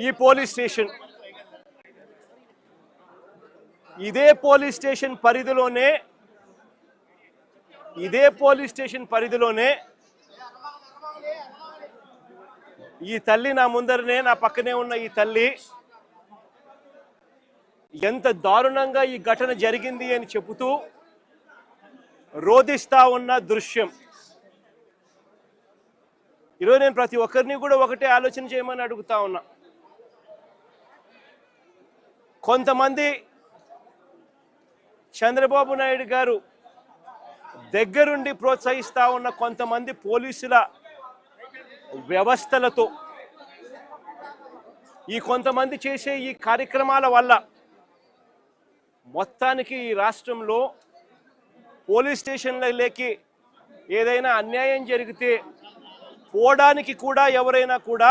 ఈ police station ఇదే police station పరిధిలోనే ఈ తల్లి నా ముందరనే నా పక్కనే ఉన్న ఈ తల్లి ఎంత దారుణంగా ఈ ఘటన జరిగింది అని చెబుతూ రోదిస్తా ఉన్న దృశ్యం. ఈరోజు నేను ప్రతి ఒక్కరిని కూడా ఒకటే ఆలోచన చేయమని అడుగుతా ఉన్నా. కొంతమంది చంద్రబాబు నాయుడు గారు దగ్గరుండి ప్రోత్సహిస్తా ఉన్న కొంతమంది పోలీసుల వ్యవస్థలతో ఈ కొంతమంది చేసే ఈ కార్యక్రమాల వల్ల మొత్తానికి ఈ రాష్ట్రంలో పోలీస్ స్టేషన్లకి ఏదైనా అన్యాయం జరిగితే పోవడానికి కూడా ఎవరైనా కూడా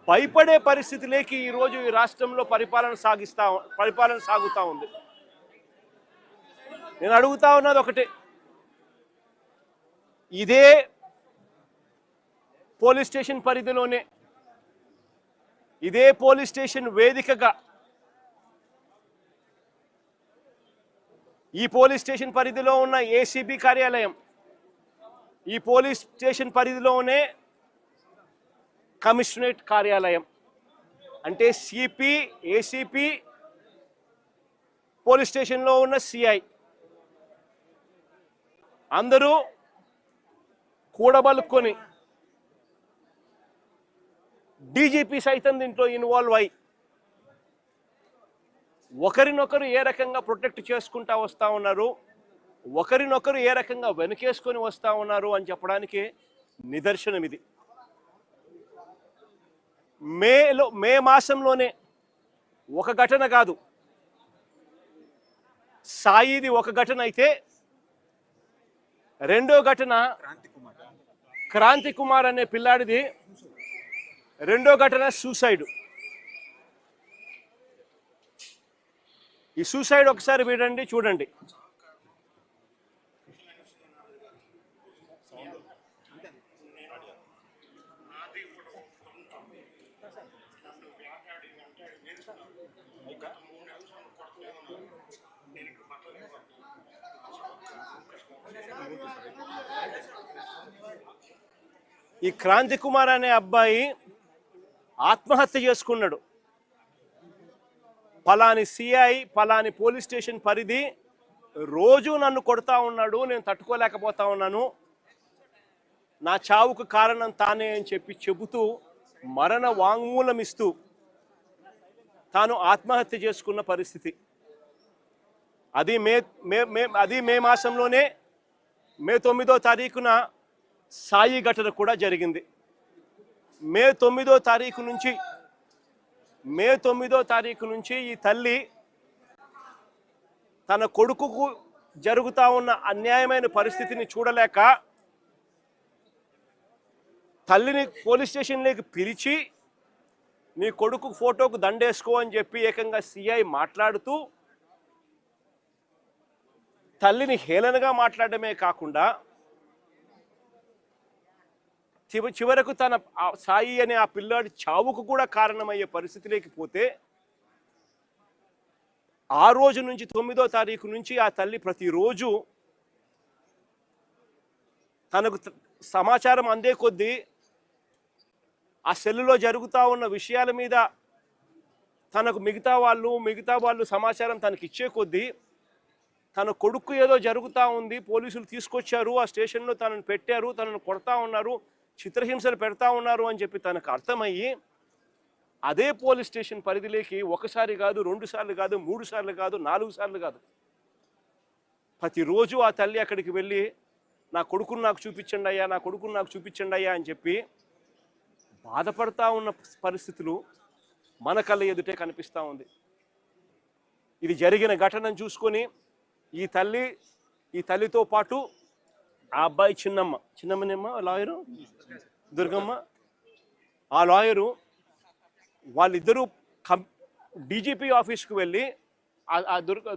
భయపడే పరిస్థితిలోకి ఈరోజు ఈ రాష్ట్రంలో పరిపాలన సాగుతూ ఉంది. నేను అడుగుతా ఉన్నది ఒకటే, ఇదే పోలీస్ స్టేషన్ పరిధిలోనే ఇదే పోలీస్ స్టేషన్ వేదికగా ఈ పోలీస్ స్టేషన్ పరిధిలో ఉన్న ఏసీబీ కార్యాలయం, ఈ పోలీస్ స్టేషన్ పరిధిలోనే కమిషనరేట్ కార్యాలయం, అంటే సిపి, ఏసీపీ, పోలీస్ స్టేషన్లో ఉన్న సిఐ అందరూ కూడబలుక్కొని డీజీపీ సైతం దీంట్లో ఇన్వాల్వ్ అయ్యి ఒకరినొకరు ఏ రకంగా ప్రొటెక్ట్ చేసుకుంటా వస్తూ ఉన్నారు, ఒకరినొకరు ఏ రకంగా వెనుకేసుకొని వస్తూ ఉన్నారు అని చెప్పడానికి నిదర్శనం ఇది. మే మాసంలోనే ఒక ఘటన కాదు, సాయిది ఒక ఘటన అయితే రెండో ఘటన క్రాంతి కుమార్ అనే పిల్లాడిది రెండో ఘటన సూసైడ్. ఈ సూసైడ్ ఒకసారి వినండి, చూడండి. ఈ క్రాంతి కుమార్ అనే అబ్బాయి ఆత్మహత్య చేసుకున్నాడు. పలాని సిఐ, పలాని పోలీస్ స్టేషన్ పరిధి రోజు నన్ను కొడతా ఉన్నాడు, నేను తట్టుకోలేకపోతా ఉన్నాను, నా చావుకు కారణం తానే అని చెబుతూ మరణ వాంగ్మూలం ఇస్తూ తాను ఆత్మహత్య చేసుకున్న పరిస్థితి. అది మే మాసంలోనే మే 9వ తారీఖున సాయి ఘటన కూడా జరిగింది. మే 9వ తారీఖు నుంచి ఈ తల్లి తన కొడుకుకు జరుగుతూ ఉన్న అన్యాయమైన పరిస్థితిని చూడలేక తల్లిని పోలీస్ స్టేషన్లోకి పిలిచి నీ కొడుకు ఫోటోకు దండేసుకో అని చెప్పి ఏకంగా సిఐ మాట్లాడుతూ తల్లిని హేళనగా మాట్లాడమే కాకుండా చివరకు తన సాయి అనే ఆ పిల్లాడి చావుకు కూడా కారణమయ్యే పరిస్థితిలోకి పోతే ఆ రోజు నుంచి 9వ తారీఖు నుంచి ఆ తల్లి ప్రతిరోజు తనకు సమాచారం అందే కొద్దీ ఆ సెల్లులో జరుగుతూ ఉన్న విషయాల మీద తనకు మిగతా వాళ్ళు సమాచారం తనకి ఇచ్చే కొద్దీ తన కొడుకు ఏదో జరుగుతూ ఉంది, పోలీసులు తీసుకొచ్చారు, ఆ స్టేషన్లో తనను పెట్టారు, తనను కొడతా ఉన్నారు, చిత్రహింసలు పెడతా ఉన్నారు అని చెప్పి తనకు అర్థమయ్యి అదే పోలీస్ స్టేషన్ పరిధిలోకి ఒకసారి కాదు, 2 సార్లు కాదు, 3 సార్లు కాదు, 4 సార్లు కాదు, ప్రతిరోజు ఆ తల్లి అక్కడికి వెళ్ళి నా కొడుకును నాకు చూపించండి అయ్యా, నా కొడుకును నాకు చూపించండి అయ్యా అని చెప్పి బాధపడతా ఉన్న పరిస్థితులు మన కళ్ళ ఎదుటే కనిపిస్తూ ఉంది. ఇది జరిగిన ఘటనను చూసుకొని ఈ తల్లితో పాటు ఆ అబ్బాయి చిన్నమ్మనేమ్మ లాయరు దుర్గమ్మ, ఆ లాయరు వాళ్ళిద్దరూ డీజీపీ ఆఫీస్కు వెళ్ళి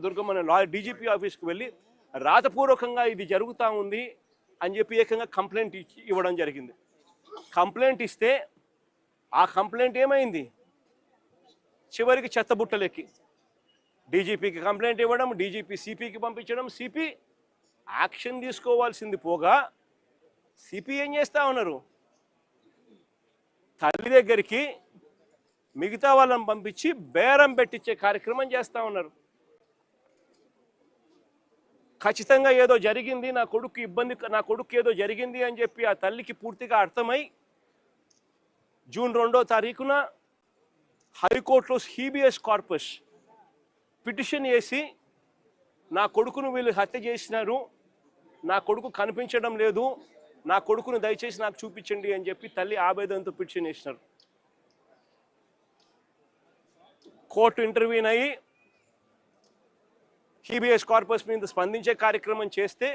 దుర్గమ్మ అనే లాయర్ డీజీపీ ఆఫీస్కు వెళ్ళి రాతపూర్వకంగా ఇది జరుగుతూ ఉంది అని చెప్పి ఏకంగా కంప్లైంట్ ఇవ్వడం జరిగింది. కంప్లైంట్ ఇస్తే ఆ కంప్లైంట్ ఏమైంది? చివరికి చెత్తబుట్టలెక్కి డీజీపీకి కంప్లైంట్ ఇవ్వడం, డీజీపీ సిపికి పంపించడం, సిపి యాక్షన్ తీసుకోవాల్సింది పోగా సిపి ఏం చేస్తూ ఉన్నారు? తల్లి దగ్గరికి మిగతా వాళ్ళని పంపించి బేరం పెట్టించే కార్యక్రమం చేస్తూ ఉన్నారు. ఖచ్చితంగా ఏదో జరిగింది, నా కొడుకు ఏదో జరిగింది అని చెప్పి ఆ తల్లికి పూర్తిగా అర్థమై జూన్ 2వ తారీఖున హైకోర్టులో హీబియస్ కార్పస్ పిటిషన్ వేసి నా కొడుకును వీళ్ళు హత్య చేసినారు, నా కొడుకు కనిపించడం లేదు, నా కొడుకును దయచేసి నాకు చూపించండి అని చెప్పి తల్లి ఆవేదనతో పిటిషన్ వేసినారు. కోర్టు ఇంటర్వ్యూన్ అయ్యి హీబియస్ కార్పస్ మీద స్పందించే కార్యక్రమం చేస్తే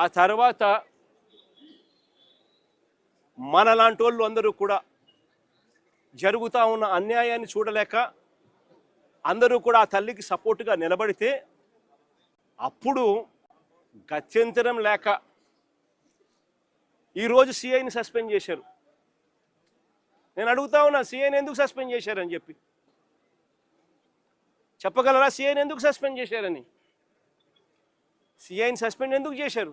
ఆ తర్వాత మనలాంటి వాళ్ళు అందరూ కూడా జరుగుతూ ఉన్న అన్యాయాన్ని చూడలేక అందరూ కూడా ఆ తల్లికి సపోర్టుగా నిలబడితే అప్పుడు గత్యంతరం లేక ఈరోజు సిఐని సస్పెండ్ చేశారు. నేను అడుగుతా ఉన్నా, సిఐని ఎందుకు సస్పెండ్ చేశారని చెప్పి చెప్పగలరా? సిఐని ఎందుకు సస్పెండ్ చేశారని? సిఐని సస్పెండ్ ఎందుకు చేశారు?